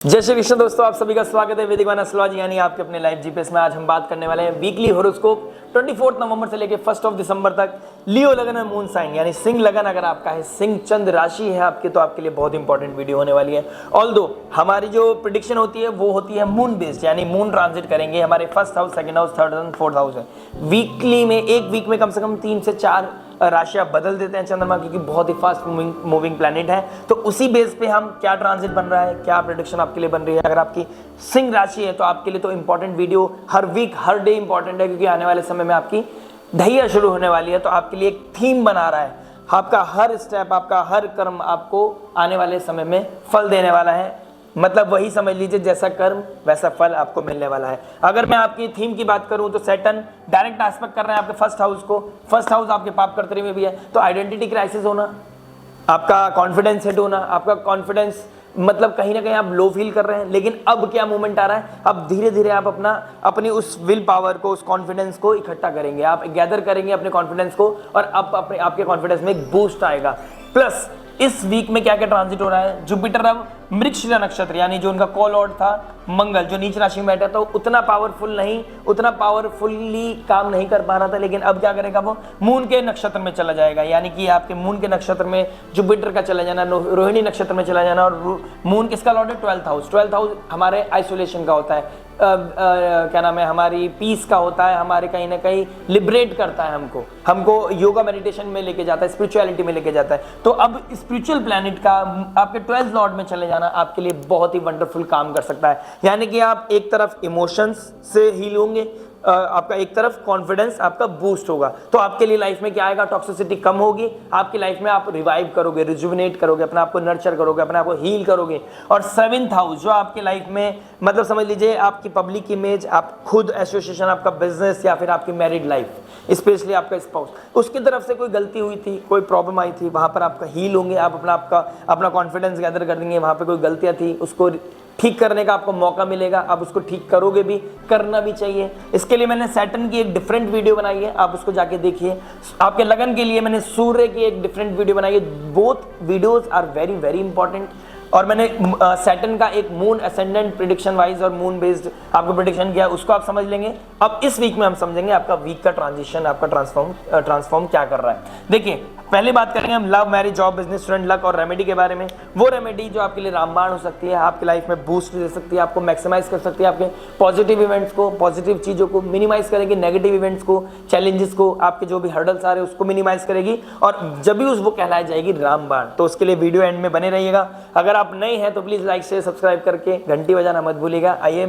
जय श्री कृष्ण दोस्तों, आप सभी का स्वागत है वैदिक वन एस्ट्रोलॉजी यानी आपके अपने लाइव जीपीएस में। आज हम बात करने वाले हैं वीकली हॉरोस्कोप 24 नवंबर से लेकर 1 दिसंबर तक। लियो लगन है, मून साइन यानी सिंह लगन अगर आपका है, सिंह चंद राशि है आपकी, तो आपके लिए बहुत इंपॉर्टेंट वीडियो होने वाली है। ऑल्दो हमारी जो प्रिडिक्शन होती है वो होती है मून बेस्ड, यानी मून ट्रांजिट करेंगे हमारे first house, second house, third house, fourth house है। वीकली में एक वीक में कम से कम 3 से 4 राशियां बदल देते हैं चंद्रमा, क्योंकि बहुत ही फास्ट मूविंग प्लैनेट है। तो उसी बेस पे हम क्या ट्रांजिट बन रहा है, क्या प्रेडिक्शन आपके लिए बन रही है। अगर आपकी सिंह राशि है तो आपके लिए तो इंपॉर्टेंट वीडियो हर वीक हर डे इंपॉर्टेंट है, क्योंकि आने वाले समय में आपकी ढैया शुरू होने वाली है। तो आपके लिए एक थीम बना रहा है, आपका हर स्टेप, आपका हर कर्म आपको आने वाले समय में फल देने वाला है। मतलब वही समझ लीजिए, जैसा कर्म वैसा फल आपको मिलने वाला है। अगर मैं आपकी थीम की बात करूं तो सैटर्न डायरेक्ट एस्पेक्ट कर रहे हैं आपके फर्स्ट हाउस को। फर्स्ट हाउस आपके पाप कर्तरी में भी है, तो आइडेंटिटी क्राइसिस होना, आपका कॉन्फिडेंस हिट होना, आपका कॉन्फिडेंस मतलब कहीं ना कहीं आप लो फील कर रहे हैं। लेकिन अब क्या मूवमेंट आ रहा है, अब धीरे धीरे आप अपनी उस विल पावर को, उस कॉन्फिडेंस को इकट्ठा करेंगे, आप गैदर करेंगे अपने कॉन्फिडेंस को, और अब आपके कॉन्फिडेंस में एक बूस्ट आएगा। प्लस इस वीक में क्या क्या ट्रांजिट हो रहा है, जुपिटर अब मृगशिरा नक्षत्र यानी जो उनका कॉल लॉर्ड था मंगल, जो नीच राशि में बैठा था, उतना पावरफुल नहीं, उतना पावरफुली काम नहीं कर पा रहा था। लेकिन अब क्या करेगा, वो मून के नक्षत्र में चला जाएगा, यानी कि आपके मून के नक्षत्र में जुपिटर का चला जाना, रोहिणी नक्षत्र में चला जाना। और मून किसका लॉर्ड है, 12th हाउस। 12th हाउस हमारे आइसोलेशन का होता है, क्या नाम है, हमारी पीस का होता है, हमारे कहीं ना कहीं लिबरेट करता है हमको योगा मेडिटेशन में लेके जाता है, स्पिरिचुअलिटी में लेके जाता है। तो अब स्पिरिचुअल प्लैनेट का आपके 12th लॉर्ड में चले जाना आपके लिए बहुत ही वंडरफुल काम कर सकता है। यानी कि आप एक तरफ इमोशंस से हील होंगे, आपका एक तरफ कॉन्फिडेंस आपका बूस्ट होगा। तो आपके लिए लाइफ में क्या आएगा, टॉक्सिसिटी कम होगी आपकी लाइफ में, आप रिवाइव करोगे, रिजुविनेट करोगे, अपने आप को नर्चर करोगे, अपने आप को हील करोगे। और 7th हाउस जो आपके लाइफ में मतलब समझ लीजिए आपकी पब्लिक इमेज, आप खुद एसोसिएशन, आपका बिजनेस या फिर आपकी मैरिड लाइफ, स्पेशली आपका स्पाउस, उसकी तरफ से कोई गलती हुई थी, कोई प्रॉब्लम आई थी, वहां पर आपका हील होंगे, आप अपना कॉन्फिडेंस गैदर कर देंगे। वहां पर कोई गलतियां थी उसको ठीक करने का आपको मौका मिलेगा, आप उसको ठीक करोगे भी, करना भी चाहिए। इसके लिए मैंने सैटर्न की एक डिफरेंट वीडियो बनाई है, आप उसको जाके देखिए। आपके लगन के लिए मैंने सूर्य की एक डिफरेंट वीडियो बनाई है। Both videos are very very important. और मैंने सैटर्न का एक मून असेंडेंट प्रेडिक्शन वाइज और मून बेस्ड आपको प्रेडिक्शन किया, उसको आप समझ लेंगे। अब इस वीक में हम समझेंगे आपका वीक का ट्रांजिशन, आपका ट्रांसफॉर्म क्या कर रहा है। देखिए, पहले बात करेंगे हम love, marriage, job, business, student, luck और रेमेडी के बारे में। वो रेमेडी जो आपके लिए रामबाण हो सकती है, आपकी लाइफ में बूस्ट दे सकती है, आपको मैक्सिमाइज कर सकती है, आपके पॉजिटिव इवेंट्स को, पॉजिटिव चीज़ों को मिनिमाइज करेगी, नेगेटिव इवेंट्स को, चैलेंजेस को, आपके जो भी हर्डल्स आ रहे हैं उसको मिनिमाइज करेगी, और जब भी वो कहलाई जाएगी रामबाण। तो उसके लिए वीडियो एंड में बने रहिएगा। अगर आप नए हैं तो प्लीज़ लाइक शेयर सब्सक्राइब करके घंटी बजाना मत भूलिएगा। आइए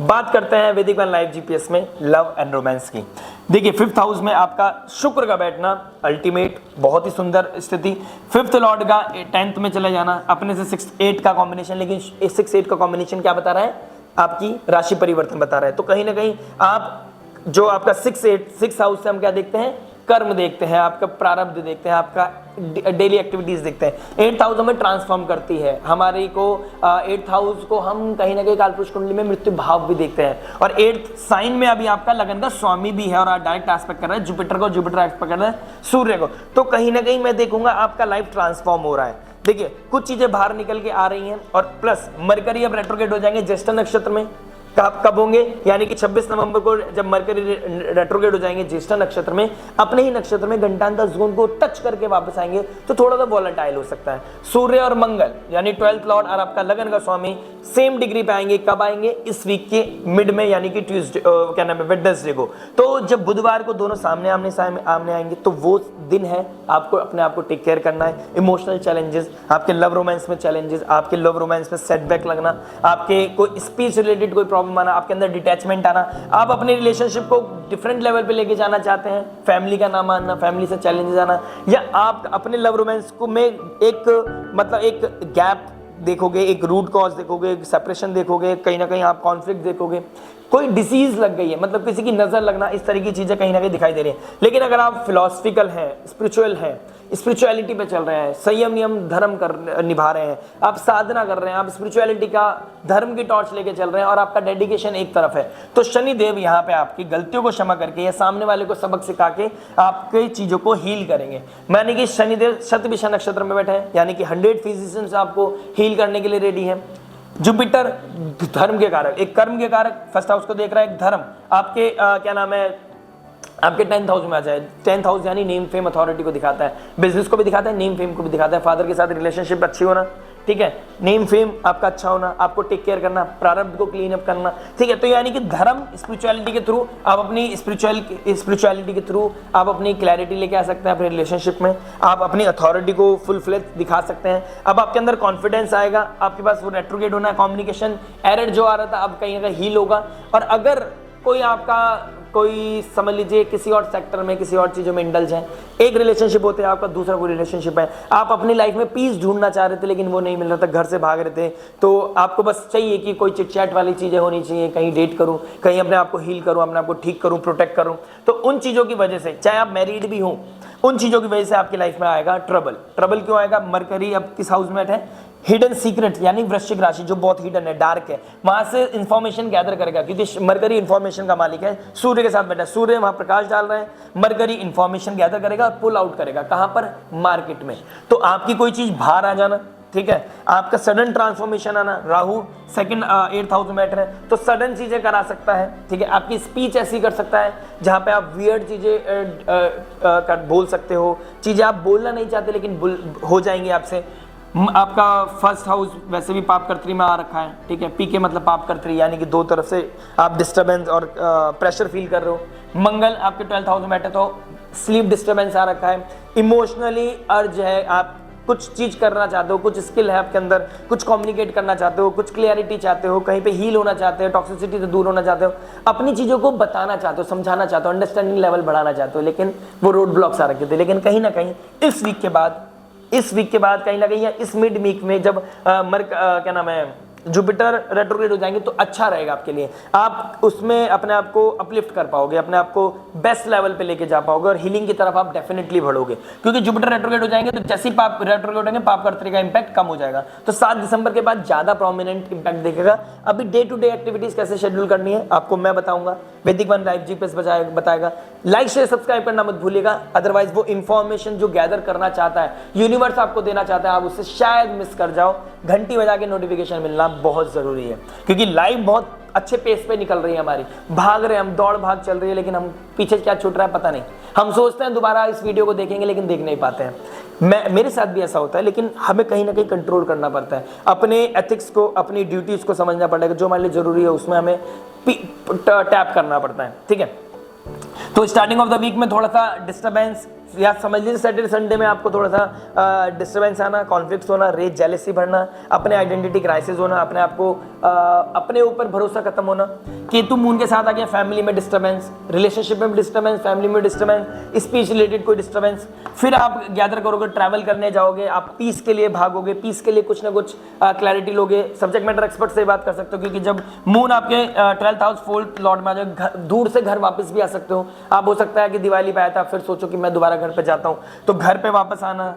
बात करते हैं वैदिक वन लाइव जीपीएस में लव एंड रोमांस की। देखिए, 5th हाउस में आपका शुक्र का बैठना अल्टीमेट, बहुत ही सुंदर स्थिति। 5th लॉर्ड का 10th में चले जाना, अपने से 6-8 का कॉम्बिनेशन। लेकिन 6-8 का कॉम्बिनेशन क्या बता रहा है, आपकी राशि परिवर्तन बता रहा है। तो कहीं ना कहीं आप जो आपका 6 हाउस से हम क्या देखते हैं, कर्म देखते हैं, आपका प्रारब्ध देखते हैं, आपका डेली एक्टिविटीज देखते हैं। 8th हाउस हमें ट्रांसफॉर्म करती है, हमारी को 8th हाउस को हम कहीं ना कहीं कालपुरुष कुंडली में मृत्यु भाव भी देखते हैं। और 8th साइन में अभी आपका लगन का स्वामी भी है, और डायरेक्ट एस्पेक्ट कर रहा है जुपिटर को, जुपिटर एस्पेक्ट कर रहा है सूर्य को। तो कहीं ना कहीं मैं देखूंगा आपका लाइफ ट्रांसफॉर्म हो रहा है। देखिए, कुछ चीजें बाहर निकल के आ रही हैं, और प्लस मरकरी अब रेट्रोग्रेड हो जाएंगे ज्येष्ठ नक्षत्र में। कब होंगे, यानी कि 26 नवंबर को जब मरकरी रेट्रोग्रेड हो जाएंगे ज्येष्ठ नक्षत्र में, अपने ही नक्षत्र में घंटांतर जोन को टच करके वापस आएंगे, तो थोड़ा सा वॉलेटाइल हो सकता है। सूर्य और मंगल यानी 12th लॉर्ड और आपका लगन का स्वामी सेम डिग्री पे आएंगे। कब आएंगे, इस वीक के मिड में, यानी कि ट्यूसडे, क्या नाम है, वेडनेसडे को। तो जब बुधवार को दोनों सामने आमने आएंगे, तो वो दिन है आपको अपने आप को टेक केयर करना है। इमोशनल चैलेंजेस, आपके लव रोमांस में चैलेंजेस, आपके लव रोमांस में सेटबैक लगना, आपके कोई स्पीच रिलेटेड कोई प्रॉब्लम आना, आपके अंदर डिटैचमेंट आना, आप अपने रिलेशनशिप को डिफरेंट लेवल पे लेके जाना चाहते हैं, फैमिली का ना मानना, फैमिली से चैलेंजेस आना, या आप अपने लव रोमांस को में एक गैप देखोगे, एक रूट कॉज देखोगे, एक सेपरेशन देखोगे, कहीं ना कहीं आप कॉन्फ्लिक्ट देखोगे, कोई डिसीज लग गई है, मतलब किसी की नजर लगना, इस तरह की चीजें कहीं ना कहीं दिखाई दे रही हैं। लेकिन अगर आप फिलोसफिकल हैं, स्पिरिचुअल हैं, स्पिरिचुअलिटी पे चल रहे हैं, संयम नियम धर्म निभा रहे हैं, आप साधना कर रहे हैं, आप स्पिरिचुअलिटी का धर्म की टॉर्च लेके चल रहे हैं, और आपका डेडिकेशन एक तरफ है, तो शनिदेव यहाँ पे आपकी गलतियों को क्षमा करके या सामने वाले को सबक सिखा के आपके चीजों को हील करेंगे। यानी कि शनिदेव शतभिषा नक्षत्र में बैठे हैं, यानी कि 100 फिजिशियंस आपको हील करने के लिए रेडी है। जुपिटर धर्म के कारक, एक कर्म के कारक फर्स्ट हाउस को देख रहा है, एक धर्म आपके क्या नाम है, आपके 10th हाउस में आ जाए। 10th हाउस यानी नेम फेम अथॉरिटी को दिखाता है, बिजनेस को भी दिखाता है, नेम फेम को भी दिखाता है। फादर के साथ रिलेशनशिप अच्छी होना, ठीक है, नेम फेम आपका अच्छा होना, आपको टेक केयर करना, प्रारब्ध को क्लीन अप करना, ठीक है। तो यानी कि धर्म स्पिरिचुअलिटी के थ्रू आप अपनी स्पिरिचुअलिटी के थ्रू आप अपनी क्लैरिटी लेके आ सकते हैं अपने रिलेशनशिप में, आप अपनी अथॉरिटी को फुल फ्लेज दिखा सकते हैं। अब आपके अंदर कॉन्फिडेंस आएगा, आपके पास वो रेट्रोग्रेड होना, कम्युनिकेशन एरर जो आ रहा था अब कहीं ना कहीं हील होगा। और अगर कोई आपका कोई समझ लीजिए किसी और सेक्टर में किसी और चीज़ों में इंडल्ज है, एक रिलेशनशिप होते हैं आपका, दूसरा कोई रिलेशनशिप है, आप अपनी लाइफ में पीस ढूंढना चाह रहे थे लेकिन वो नहीं मिल रहा था, घर से भाग रहे थे, तो आपको बस चाहिए कि कोई चिटचैट वाली चीज़ें होनी चाहिए, कहीं डेट करूं, कहीं अपने आप को हील करूं, अपने आप को ठीक करूं, प्रोटेक्ट करूं। तो उन चीज़ों की वजह से, चाहे आप मैरिड भी हों, उन चीज़ों की वजह से आपकी लाइफ में आएगा ट्रबल। ट्रबल क्यों आएगा? मरकरी अब किस हाउस में है? हिडन सीक्रेट यानी वृश्चिक राशि, जो बहुत हिडन है, डार्क है, वहां से इंफॉर्मेशन गैदर करेगा, क्योंकि मरकरी इंफॉर्मेशन का मालिक है, सूर्य के साथ बैठा है, सूर्य वहां प्रकाश डाल रहे हैं, मरकरी इंफॉर्मेशन गैदर करेगा और पुल आउट करेगा। कहां पर? मार्केट में। तो आपकी कोई चीज बाहर आ जाना, ठीक है, आपका सडन ट्रांसफॉर्मेशन आना, राहु सेकंड 8th हाउस में बैठ रहे हैं तो सडन चीजें करा सकता है, ठीक है। आपकी स्पीच ऐसी कर सकता है जहां पे आप वियर्ड चीजें बोल सकते हो, चीजें आप बोलना नहीं चाहते लेकिन हो जाएंगी आपसे। आपका फर्स्ट हाउस वैसे भी पाप कर्त्री में आ रखा है, ठीक है, पी के मतलब पाप कर्त्री, यानी कि दो तरफ से आप डिस्टर्बेंस और प्रेशर फील कर रहे हो। मंगल आपके 12th हाउस में बैठे तो स्लीप डिस्टर्बेंस आ रखा है, इमोशनली अर्ज है, आप कुछ चीज करना चाहते हो, कुछ स्किल है आपके अंदर, कुछ कम्युनिकेट करना चाहते हो, कुछ क्लियरिटी चाहते हो, कहीं पे हील होना चाहते हो, टॉक्सिसिटी से दूर होना चाहते हो, अपनी चीजों को बताना चाहते हो, समझाना चाहते हो, अंडरस्टैंडिंग लेवल बढ़ाना चाहते हो, लेकिन वो रोड ब्लॉक्स आ रखे थे। लेकिन कहीं ना कहीं इस वीक के बाद कहीं ना कहीं या इस मिड वीक में जब क्या नाम है जुपिटर रेट्रोग्रेड हो जाएंगे तो अच्छा रहेगा आपके लिए, आप उसमें अपने आप को अपलिफ्ट कर पाओगे, अपने आप को बेस्ट लेवल पे लेके जा पाओगे और हीलिंग की तरफ आप डेफिनेटली बढ़ोगे। क्योंकि जुपिटर रेट्रोग्रेड हो जाएंगे तो जैसे ही पाप रेट्रोग्रेड होंगे पाप कर्त्री का इंपैक्ट कम हो जाएगा, तो 7 दिसंबर के बाद ज्यादा प्रोमिनेंट इंपैक्ट देखेगा। अभी डे टू डे एक्टिविटीज कैसे शेड्यूल करनी है आपको मैं बताऊंगा, वैदिक वन लाइव जीपीएस बताएगा। लाइक शेयर सब्सक्राइब करना मत भूलिएगा, अदरवाइज वो इंफॉर्मेशन जो गैदर करना चाहता है, यूनिवर्स आपको देना चाहता है, आप उससे शायद मिस कर जाओ। घंटी बजा के नोटिफिकेशन मिलना बहुत जरूरी है, क्योंकि लाइव बहुत अच्छे पेस पे निकल रही है हमारी, भाग रहे हैं हम, दौड़ भाग चल रही है, लेकिन हम पीछे क्या छूट रहा है पता नहीं। हम सोचते हैं दोबारा इस वीडियो को देखेंगे लेकिन देख नहीं पाते हैं। मेरे साथ भी ऐसा होता है, लेकिन हमें कहीं ना कहीं कंट्रोल करना पड़ता है, अपने एथिक्स को, अपनी ड्यूटीज को समझना पड़ेगा, जो हमारे लिए जरूरी है उसमें हमें टैप करना पड़ता है, ठीक है। तो स्टार्टिंग ऑफ द वीक में थोड़ा सा डिस्टर्बेंस, या समझ लीजिए सैटरडे संडे में आपको थोड़ा सा डिस्टर्बेंस आना, कॉन्फ्लिक्ट्स होना, रेज जेलेसी बढ़ना, अपने आइडेंटिटी क्राइसिस होना, अपने आप को अपने ऊपर भरोसा खत्म होना। केतु मून के साथ आ गया, फैमिली में डिस्टर्बेंस, रिलेशनशिप में डिस्टर्बेंस, फैमिली में डिस्टर्बेंस, स्पीच रिलेटेड कोई डिस्टर्बेंस। फिर आप गैदर करोगे, ट्रैवल करने जाओगे, आप पीस के लिए भागोगे, पीस के लिए कुछ ना कुछ क्लैरिटी लोगे। सब्जेक्ट मैटर एक्सपर्ट से बात कर सकते हो, क्योंकि जब मून आपके 12th हाउस 4th लॉर्ड में आ जाए, दूर से घर वापस भी आ सकते हो आप। हो सकता है कि दिवाली पे आया था, फिर सोचो कि मैं दोबारा घर पे जाता हूं, तो घर पे वापस आना,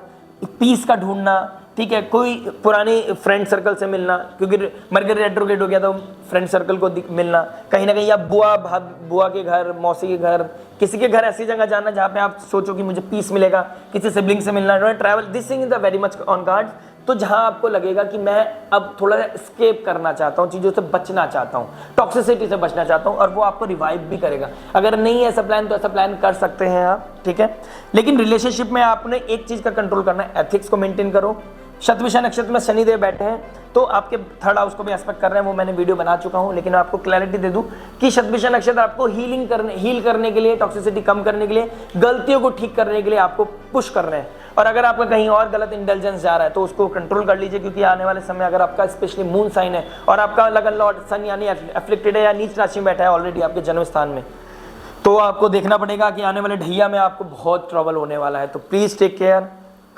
पीस का ढूंढना, ठीक है, कोई पुरानी फ्रेंड सर्कल से मिलना, क्योंकि मरकरी रेट्रोग्रेड हो गया तो फ्रेंड सर्कल को मिलना, कहीं ना कहीं या बुआ के घर, मौसी के घर, किसी के घर, ऐसी जगह जाना जहां पे आप सोचो कि मुझे पीस मिलेगा, किसी सिबलिंग से मिलना, travel, this thing is the very much on card. तो जहां आपको लगेगा कि मैं अब थोड़ा सा स्केप करना चाहता हूं, चीजों से बचना चाहता हूं, टॉक्सिसिटी से बचना चाहता हूं, और वो आपको रिवाइव भी करेगा। अगर नहीं है ऐसा प्लान तो ऐसा प्लान कर सकते हैं आप, ठीक है। लेकिन रिलेशनशिप में आपने एक चीज का कंट्रोल करना है, एथिक्स को मेंटेन करो। शतभिषा नक्षत्र में शनिदेव बैठे हैं तो आपके 3rd हाउस को भी एस्पेक्ट कर रहे हैं, वो मैंने वीडियो बना चुका हूं, लेकिन आपको क्लैरिटी दे दूं कि शतभिषा नक्षत्र आपको हील करने के लिए, टॉक्सिसिटी कम करने के लिए, गलतियों को ठीक करने के लिए आपको पुश कर रहे हैं। और अगर आपका कहीं और गलत इंटेलिजेंस जा रहा है तो उसको कंट्रोल कर लीजिए, क्योंकि आने वाले समय अगर आपका स्पेशली मून साइन है और आपका लगन लॉर्ड सन यानी एफ्लिक्टेड है या नीच राशि में बैठा है ऑलरेडी आपके जन्म स्थान में, तो आपको देखना पड़ेगा कि आने वाले ढैया में आपको बहुत ट्रबल होने वाला है। तो please take care,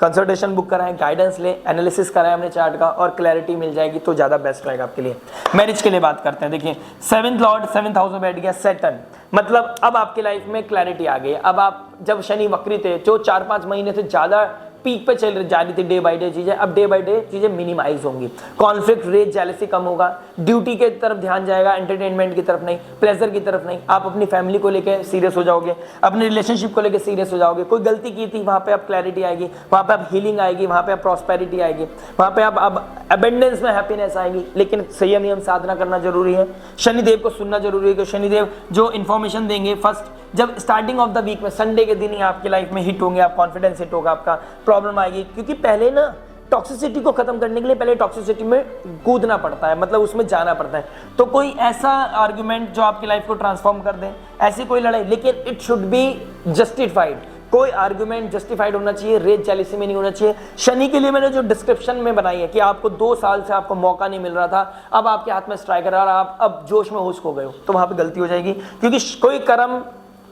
consultation book कराएं, गाइडेंस लें, एनालिसिस कराएं अपने चार्ट का, और क्लैरिटी मिल जाएगी तो ज़्यादा बेस्ट रहेगा आपके लिए। मैरिज के लिए बात करते हैं, देखिए 7th लॉर्ड 7th हाउस में बैठ गया, सैटर्न, मतलब अब आपकी लाइफ में क्लैरिटी आ गई। अब आप जब शनि वक्री थे, जो 4-5 महीने से ज़्यादा पीक पे चल जा रही थी डे बाय डे चीजें, अब डे बाय डे चीजें मिनिमाइज होंगी, कॉन्फ्लिक्ट रेट जेलसी कम होगा, ड्यूटी के तरफ ध्यान जाएगा, एंटरटेनमेंट की तरफ नहीं, प्लेजर की तरफ नहीं। आप अपनी फैमिली को लेकर सीरियस हो जाओगे, अपने रिलेशनशिप को लेकर सीरियस हो जाओगे। कोई गलती की थी वहां पे आप क्लैरिटी आएगी, वहां पे आप हीलिंग आएगी, वहां पे आप प्रॉस्पेरिटी आएगी, वहां पे आप अब अबेंडेंस में हैप्पीनेस आएगी। लेकिन संयम नियम साधना करना जरूरी है, शनिदेव को सुनना जरूरी है कि शनिदेव जो इन्फॉर्मेशन देंगे फर्स्ट जब स्टार्टिंग ऑफ द वीक में संडे के दिन ही आपकी लाइफ में हिट होंगे, आप कॉन्फिडेंस हिट होगा, आपका प्रॉब्लम आएगी। क्योंकि पहले ना टॉक्सिसिटी को खत्म करने के लिए पहले टॉक्सिसिटी में कूदना पड़ता है, मतलब उसमें जाना पड़ता है। तो कोई ऐसा आर्गुमेंट जो आपकी लाइफ को ट्रांसफॉर्म कर दे, ऐसी कोई लड़ाई, लेकिन इट शुड बी जस्टिफाइड। कोई आर्गुमेंट जस्टिफाइड होना चाहिए, रेज जेलिसी में नहीं होना चाहिए। शनि के लिए मैंने जो डिस्क्रिप्शन में बनाई है कि आपको 2 साल से आपको मौका नहीं मिल रहा था, अब आपके हाथ में स्ट्राइकर और आप अब जोश में होश खो गए हो, तो वहां पे गलती हो जाएगी। क्योंकि कोई कर्म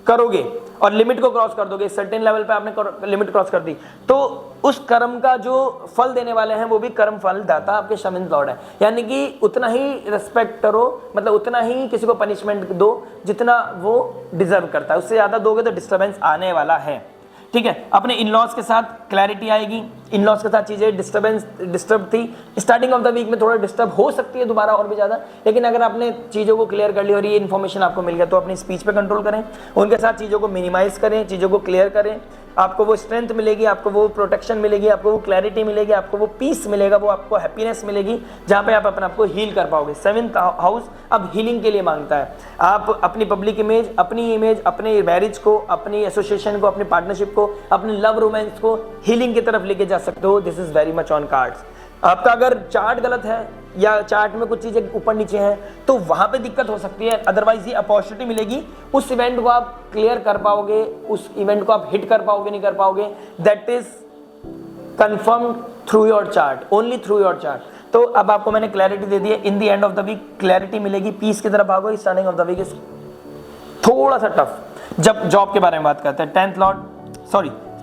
करोगे और लिमिट को क्रॉस कर दोगे, सर्टेन लेवल पे आपने लिमिट क्रॉस कर दी, तो उस कर्म का जो फल देने वाले हैं वो भी कर्म फल दाता आपके शनि लॉर्ड है। यानी कि उतना ही रिस्पेक्ट करो, मतलब उतना ही किसी को पनिशमेंट दो जितना वो डिजर्व करता है, उससे ज्यादा दोगे तो डिस्टर्बेंस आने वाला है। ठीक है, अपने इन-लॉज के साथ क्लैरिटी आएगी, इन-लॉज के साथ चीजें डिस्टर्ब थी, स्टार्टिंग ऑफ द वीक में थोड़ा डिस्टर्ब हो सकती है दोबारा और भी ज्यादा, लेकिन अगर आपने चीजों को क्लियर कर लिया और ये इन्फॉर्मेशन आपको मिल गया तो अपनी स्पीच पे कंट्रोल करें, उनके साथ चीजों को मिनिमाइज करें, चीजों को क्लियर करें, आपको वो स्ट्रेंथ मिलेगी, आपको वो प्रोटेक्शन मिलेगी, आपको वो क्लैरिटी मिलेगी, आपको वो पीस मिलेगा, वो आपको हैप्पीनेस मिलेगी, जहां पे आप अपने आप को हील कर पाओगे। 7th हाउस अब हीलिंग के लिए मांगता है। आप अपनी पब्लिक इमेज, अपने मैरिज को, अपनी एसोसिएशन को, अपनी पार्टनरशिप को, अपने लव रोमांस को हीलिंग की तरफ लेके जा सकते हो। This is very much on cards. आपका अगर चार्ट गलत है या चार्ट में कुछ चीजें ऊपर नीचे हैं तो वहां पे दिक्कत हो सकती है, अदरवाइज ये अपॉर्चुनिटी मिलेगी, उस इवेंट को आप क्लियर कर पाओगे, उस इवेंट को आप हिट कर पाओगे नहीं कर पाओगे, that is confirm through your chart, only through your chart. तो अब आपको मैंने क्लैरिटी दे दी है, in the end of the week clarity मिलेगी, पीस की तरफ भागो। Starting of the week is थोड़ा सा टफ। जब जॉब के बारे में बात करते हैं,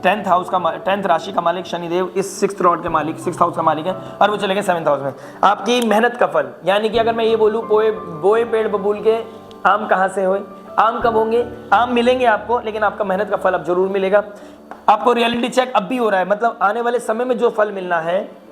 10th हाउस का 10th राशि का मालिक शनिदेव इस 6th लॉर्ड के मालिक 6th हाउस का मालिक है और वो चले गए 7th हाउस में। आपकी मेहनत का फल, यानी कि अगर मैं ये बोलूं बोए पेड़ बबूल के आम कहां से होए, आम कब होंगे, आम मिलेंगे आपको, लेकिन आपका मेहनत का फल अब जरूर मिलेगा। आपको रियलिटी चेक अब भी हो रहा है, मतलब आने वाले समय में जो फल मिलना है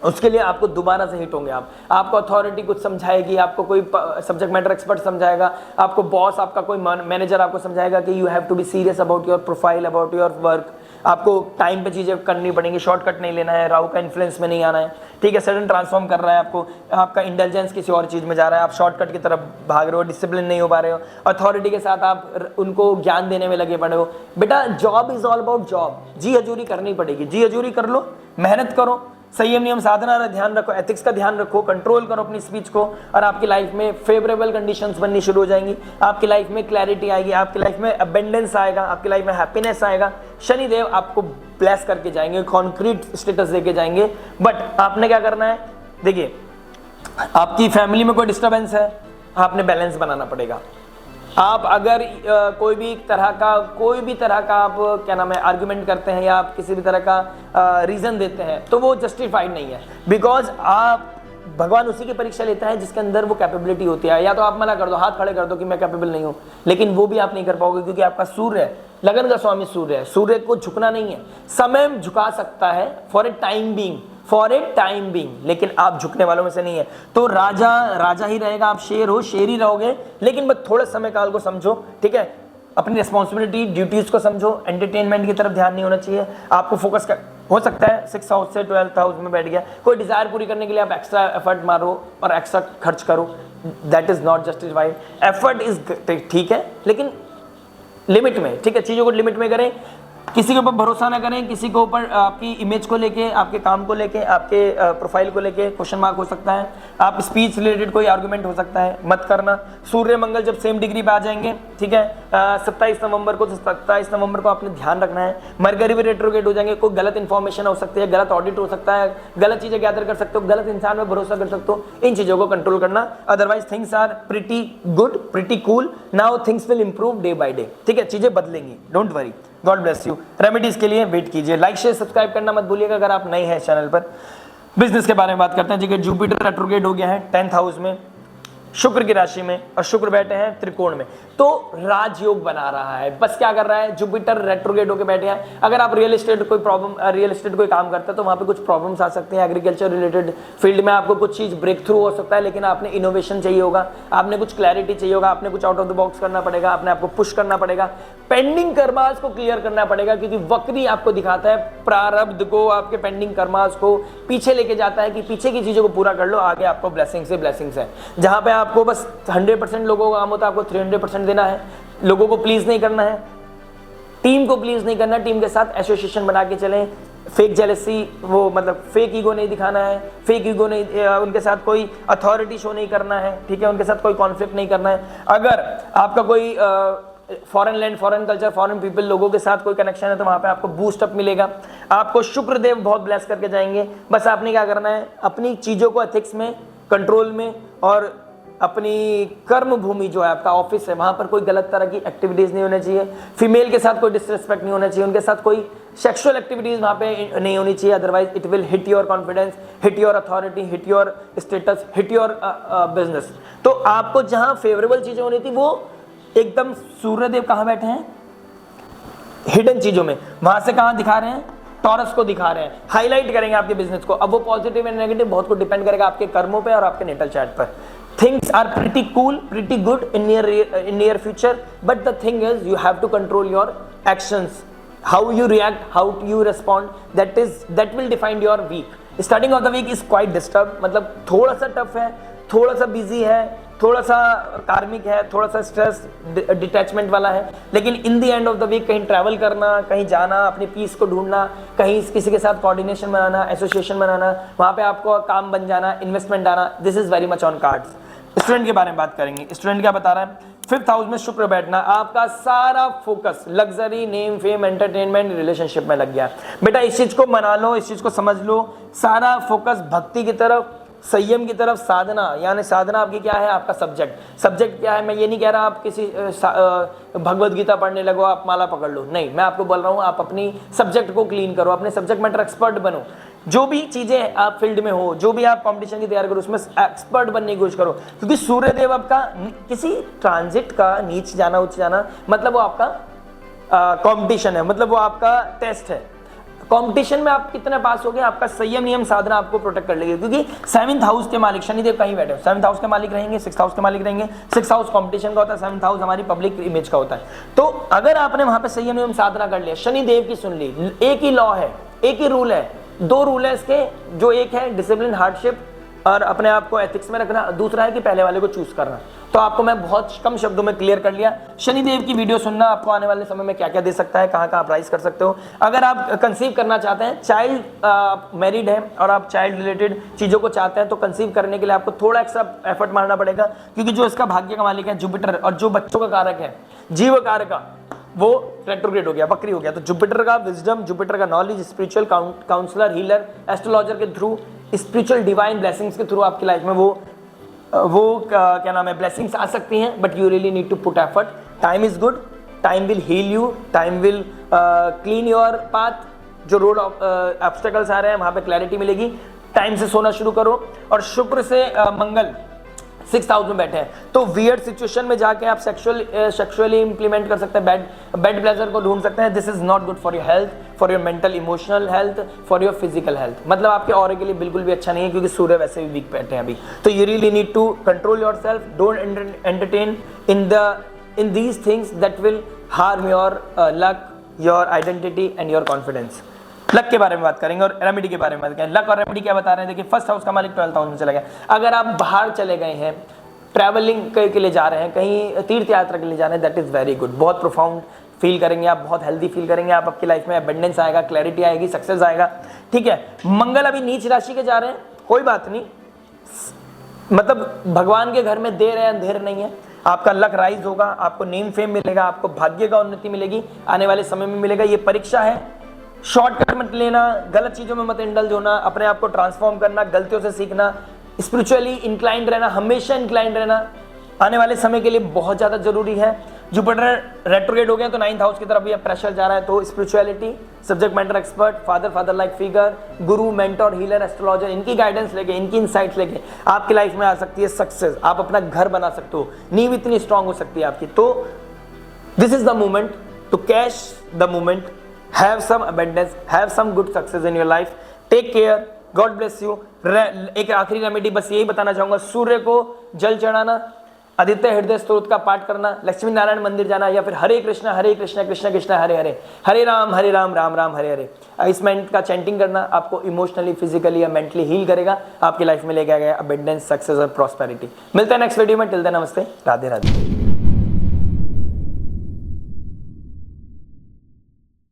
उसके लिए आपको दोबारा से हिट होंगे। आपको अथॉरिटी कुछ समझाएगी, आपको कोई सब्जेक्ट मैटर एक्सपर्ट समझाएगा, आपको बॉस, आपका कोई मैनेजर आपको समझाएगा कि you have to be serious about your profile, about your work. आपको टाइम पे चीजें करनी पड़ेंगी, शॉर्टकट नहीं लेना है, राहु का इन्फ्लुएंस में नहीं आना है। ठीक है, सडन ट्रांसफॉर्म कर रहा है आपको, आपका इंटेलिजेंस किसी और चीज में जा रहा है, आप शॉर्टकट की तरफ भाग रहे हो, डिसिप्लिन नहीं हो पा रहे हो, अथॉरिटी के साथ आप उनको ज्ञान देने में लगे पड़े हो। बेटा job is all about job, जी हजूरी करनी पड़ेगी, जी हजूरी कर लो, मेहनत करो, संयम नियम साधना का ध्यान रखो, एथिक्स का ध्यान रखो, कंट्रोल करो अपनी स्पीच को, और आपकी लाइफ में फेवरेबल कंडीशंस बननी शुरू हो जाएंगी, आपकी लाइफ में क्लैरिटी आएगी, आपकी लाइफ में अबेंडेंस आएगा, आपकी लाइफ में हैप्पीनेस आएगा। शनिदेव आपको ब्लेस करके जाएंगे, कॉन्क्रीट स्टेटस देके जाएंगे। बट आपने क्या करना है, देखिए आपकी फैमिली में कोई डिस्टर्बेंस है, आपने बैलेंस बनाना पड़ेगा। आप अगर कोई भी तरह का आप क्या नाम है आर्गुमेंट करते हैं या आप किसी भी तरह का रीजन देते हैं तो वो जस्टिफाइड नहीं है, बिकॉज आप भगवान उसी की परीक्षा लेता है जिसके अंदर वो कैपेबिलिटी होती है। या तो आप मना कर दो, हाथ खड़े कर दो कि मैं कैपेबल नहीं हूं, लेकिन वो भी आप नहीं कर पाओगे क्योंकि आपका सूर्य है, लगन का स्वामी सूर्य है, सूर्य को झुकना नहीं है। समय झुका सकता है फॉर ए टाइम बीइंग, लेकिन आप झुकने वालों में से नहीं है। तो राजा ही रहेगा, आप शेर हो, शेर ही रहोगे, लेकिन बस थोड़े समय काल को समझो। ठीक है, अपनी रिस्पॉन्सिबिलिटी ड्यूटीज को समझो, एंटरटेनमेंट की तरफ ध्यान नहीं होना चाहिए। आपको फोकस हो सकता है 6th हाउस से 12th हाउस में बैठ गया, कोई डिजायर पूरी करने के लिए आप एक्स्ट्रा एफर्ट मारो और एक्स्ट्रा खर्च करो, that is not justified. Effort is ठीक है लेकिन लिमिट में, ठीक है, चीजों को लिमिट में करें। किसी के ऊपर भरोसा ना करें, किसी के ऊपर आपकी इमेज को लेके, आपके काम को लेके, आपके प्रोफाइल को लेके क्वेश्चन मार्क हो सकता है, आप स्पीच रिलेटेड कोई आर्गुमेंट हो सकता है, मत करना। सूर्य मंगल जब सेम डिग्री पे आ जाएंगे, ठीक है, 27 नवंबर को, तो 27 नवंबर को आपने ध्यान रखना है। मरकरी भी रेट्रोग्रेड हो जाएंगे, कोई गलत इन्फॉर्मेशन हो सकती है, गलत ऑडिट हो सकता है, गलत चीजें गैदर कर सकते हो, गलत इंसान में भरोसा कर सकते हो, इन चीजों को कंट्रोल करना। Otherwise things are pretty good, pretty cool, now things will improve day by day. ठीक है, चीजें बदलेंगी, don't worry, God bless you. Remedies के लिए वेट कीजिए, लाइक शेयर सब्सक्राइब करना मत भूलिएगा अगर आप नए हैं चैनल पर। बिजनेस के बारे में बात करते हैं। जगह जुपिटर रेट्रोग्रेड हो गया है 10th हाउस में, शुक्र की राशि में, और शुक्र बैठे हैं त्रिकोण में, तो राजयोग बना रहा है। बस क्या कर रहा है, जुपिटर रेट्रोग्रेड होकर बैठे हैं। अगर आप रियल एस्टेट कोई काम करते हैं तो वहां पे कुछ प्रॉब्लम्स आ सकते हैं। एग्रीकल्चर रिलेटेड फील्ड में आपको कुछ चीज ब्रेक थ्रू हो सकता है, लेकिन आपने इनोवेशन चाहिए होगा, आपने कुछ क्लैरिटी चाहिए होगा, आपने कुछ आउट ऑफ द बॉक्स करना पड़ेगा, आपने आपको पुश करना पड़ेगा, पेंडिंग कर्मास को क्लियर करना पड़ेगा, क्योंकि वक्री आपको दिखाता है प्रारब्ध को, आपके पेंडिंग कर्मास को पीछे लेके जाता है कि पीछे की चीजों को पूरा कर लो, आगे आपको ब्लेसिंग्स है। जहां पे आपको बस 100% लोगों का काम होता है, आपको 300% देना है। लोगों को प्लीज नहीं करना है, टीम को प्लीज नहीं करना, टीम के साथ एसोसिएशन बना के चलें। फेक जेलसी, वो मतलब फेक ईगो नहीं दिखाना है, फेक ईगो नहीं, उनके साथ कोई अथॉरिटी शो नहीं करना है, ठीक है, उनके साथ कोई कॉन्फ्लिक्ट नहीं करना है। अगर आपका कोई foreign land, foreign culture, foreign people लोगों के साथ कोई कनेक्शन है तो वहां पे आपको बूस्ट अप मिलेगा, आपको शुक्रदेव बहुत ब्लेस करके जाएंगे। बस आपने क्या करना है, अपनी चीजों को एथिक्स में, कंट्रोल में, और अपनी कर्म भूमि जो है आपका ऑफिस है, वहां पर कोई गलत तरह की एक्टिविटीज नहीं होनी चाहिए। फीमेल के साथ कोई डिसरिस्पेक्ट नहीं होना चाहिए, उनके साथ कोई सेक्सुअल एक्टिविटीज वहां पे नहीं होनी चाहिए, otherwise it will hit your confidence, hit your authority, hit your status, hit your business. तो आपको जहां फेवरेबल चीजें होनी थी वो एकदम, सूर्यदेव कहां बैठे हैं, हिडन चीजों में, वहां से कहां दिखा रहे हैं, टॉरस को दिखा रहे हैं, हाईलाइट करेंगे आपके बिजनेस को। अब वो पॉजिटिव एंड नेगेटिव बहुत कुछ डिपेंड करेगा आपके कर्मों पे और आपके नेटल चार्ट पर। Things are pretty cool, pretty good in near future, but the thing is you have to control your actions. How you react, how you respond, that will define your week. Starting of the week is quite disturbed, मतलब थोड़ा सा tough है, थोड़ा सा busy है, थोड़ा सा कार्मिक है, थोड़ा सा स्ट्रेस डिटैचमेंट वाला है, लेकिन in the end of the week कहीं ट्रैवल करना, कहीं जाना, अपनी पीस को ढूंढना, कहीं किसी के साथ कोऑर्डिनेशन बनाना, एसोसिएशन बनाना, वहां पे आपको काम बन जाना, इन्वेस्टमेंट आना, this is very much on cards. Student के बारे में बात करेंगे। स्टूडेंट क्या बता रहा है, 5th हाउस में शुक्र बैठना, आपका सारा focus luxury, name, fame, entertainment, relationship में लग गया। बेटा इस चीज को मना लो, इस चीज को समझ लो, सारा फोकस भक्ति की तरफ, संयम की तरफ, साधना, यानी साधना आपकी क्या है, आपका सब्जेक्ट क्या है। मैं ये नहीं कह रहा आप किसी भगवत गीता पढ़ने लगो, आप माला पकड़ लो, नहीं, मैं आपको बोल रहा हूँ आप अपनी सब्जेक्ट को क्लीन करो, अपने सब्जेक्ट मैटर एक्सपर्ट बनो। जो भी चीजें आप फील्ड में हो, जो भी आप कंपटीशन की तैयारी करो, उसमें एक्सपर्ट बनने की कोशिश करो, क्योंकि सूर्यदेव आपका किसी ट्रांजिट का नीचे जाना, उच्च जाना, मतलब वो आपका कंपटीशन है, मतलब वो आपका टेस्ट है। कंपटीशन में आप कितने पास हो गए, आपका संयम, नियम, साधना आपको प्रोटेक्ट कर लेगी, क्योंकि 7th हाउस के मालिक शनिदेव कहीं बैठे हो, 7th हाउस के मालिक रहेंगे, 6th हाउस के मालिक रहेंगे। 6th हाउस कंपटीशन का होता है, 7th हाउस हमारी पब्लिक इमेज का होता है। तो अगर आपने वहां पे संयम, नियम, साधना कर लिया, शनिदेव की सुन ली, एक ही लॉ है, एक ही रूल है, 2 रूल है इसके, जो एक है डिसिप्लिन, हार्डशिप और अपने आप को एथिक्स में रखना, दूसरा है कि पहले वाले को चूज करना। तो आपको मैं बहुत कम शब्दों में क्लियर कर लिया। शनिदेव की वीडियो सुनना, आपको आने वाले समय में क्या क्या दे सकता है, कहाँ कहाँ प्राइस कर सकते हो। अगर आप कंसीव करना चाहते हैं, चाइल्ड मैरिड है और आप चाइल्ड रिलेटेड चीज़ों को चाहते हैं, तो कंसीव करने के लिए आपको थोड़ा एक्स्ट्रा एफर्ट मारना पड़ेगा, क्योंकि जो इसका भाग्य का मालिक है जुपिटर, और जो बच्चों का कारक है, जीव कारक का, वो रेट्रोग्रेड हो गया, बकरी हो गया। तो जुपिटर का विजडम, जुपिटर का knowledge, spiritual counsellor, healer, astrologer के थ्रू, स्पिरिचुअल डिवाइन ब्लेसिंग्स के थ्रू आपकी लाइफ में वो क्या नाम है, ब्लेसिंग्स आ सकती हैं, but you really need to put effort. Time is good, time will heal you, time will clean your path. जो रोड ऑब्स्टेकल्स आ रहे हैं वहां पे क्लैरिटी मिलेगी। टाइम से सोना शुरू करो, और शुक्र से मंगल 6th हाउस में बैठे हैं, तो वियर्ड सिचुएशन में जाके आप सेक्सुअली इंप्लीमेंट कर सकते हैं, बेड प्लेजर को ढूंढ सकते हैं। This is not good for your health, for your mental emotional health, for your physical health, मतलब आपके ऑरे के लिए बिल्कुल भी अच्छा नहीं है, क्योंकि सूर्य वैसे भी वीक बैठे हैं अभी। तो you really need to control your self, don't entertain in these things that will harm your luck, your identity and your confidence. Luck के बारे में बात करेंगे और रेमेडी के बारे में बात करेंगे। लक और रेमेडी क्या बता रहे हैं, देखिए 1st हाउस का मालिक 12th हाउस में चला गया। अगर आप बाहर चले गए हैं, ट्रैवलिंग के लिए जा रहे हैं, कहीं तीर्थ यात्रा के लिए जा रहे हैं, दैट इज वेरी गुड, बहुत प्रोफाउंड फील करेंगे आप, बहुत हेल्दी फील करेंगे आप, आपकी लाइफ में एबंडेंस आएगा, क्लैरिटी आएगी, सक्सेस आएगा, ठीक है। मंगल अभी नीच राशि के जा रहे हैं, कोई बात नहीं, मतलब भगवान के घर में देर है अंधेर नहीं है। आपका लक राइज होगा, आपको नेम फेम मिलेगा, आपको भाग्य का उन्नति मिलेगी, आने वाले समय में मिलेगा। ये परीक्षा है, शॉर्टकट मत लेना, गलत चीजों में मत इंडल्ज होना, अपने आप को ट्रांसफॉर्म करना, गलतियों से सीखना, स्पिरिचुअली इंक्लाइंड रहना, हमेशा इंक्लाइंड रहना आने वाले समय के लिए बहुत ज्यादा जरूरी है। जुपिटर रेट्रोग्रेड हो गया तो 9th हाउस की तरफ भी प्रेशर जा रहा है, तो spirituality, subject matter expert, father like figure, गुरु, मेंटोर, हीलर, एस्ट्रोलॉजर, इनकी गाइडेंस लेके, इनकी इनसाइट्स लेके आपकी लाइफ में आ सकती है सक्सेस। आप अपना घर बना सकते हो, नींव इतनी स्ट्रांग हो सकती है आपकी। तो this is the moment to cash the moment, have some abundance, have some good success in your life. Take care, God bless you. एक आखिरी रेमेडी बस यही बताना चाहूंगा, सूर्य को जल चढ़ाना, आदित्य हृदय स्तोत्र का पाठ करना, लक्ष्मी नारायण मंदिर जाना, या फिर हरे कृष्णा कृष्ण कृष्ण हरे हरे, हरे राम राम राम हरे हरे, इस मंत्र का चैंटिंग करना आपको इमोशनली, फिजिकली या मेंटली हील करेगा, आपकी लाइफ में लेके आएगा अबंडेंस, सक्सेस और प्रॉस्पेरिटी। मिलते हैं नेक्स्ट वीडियो में, टिल देन नमस्ते, राधे राधे।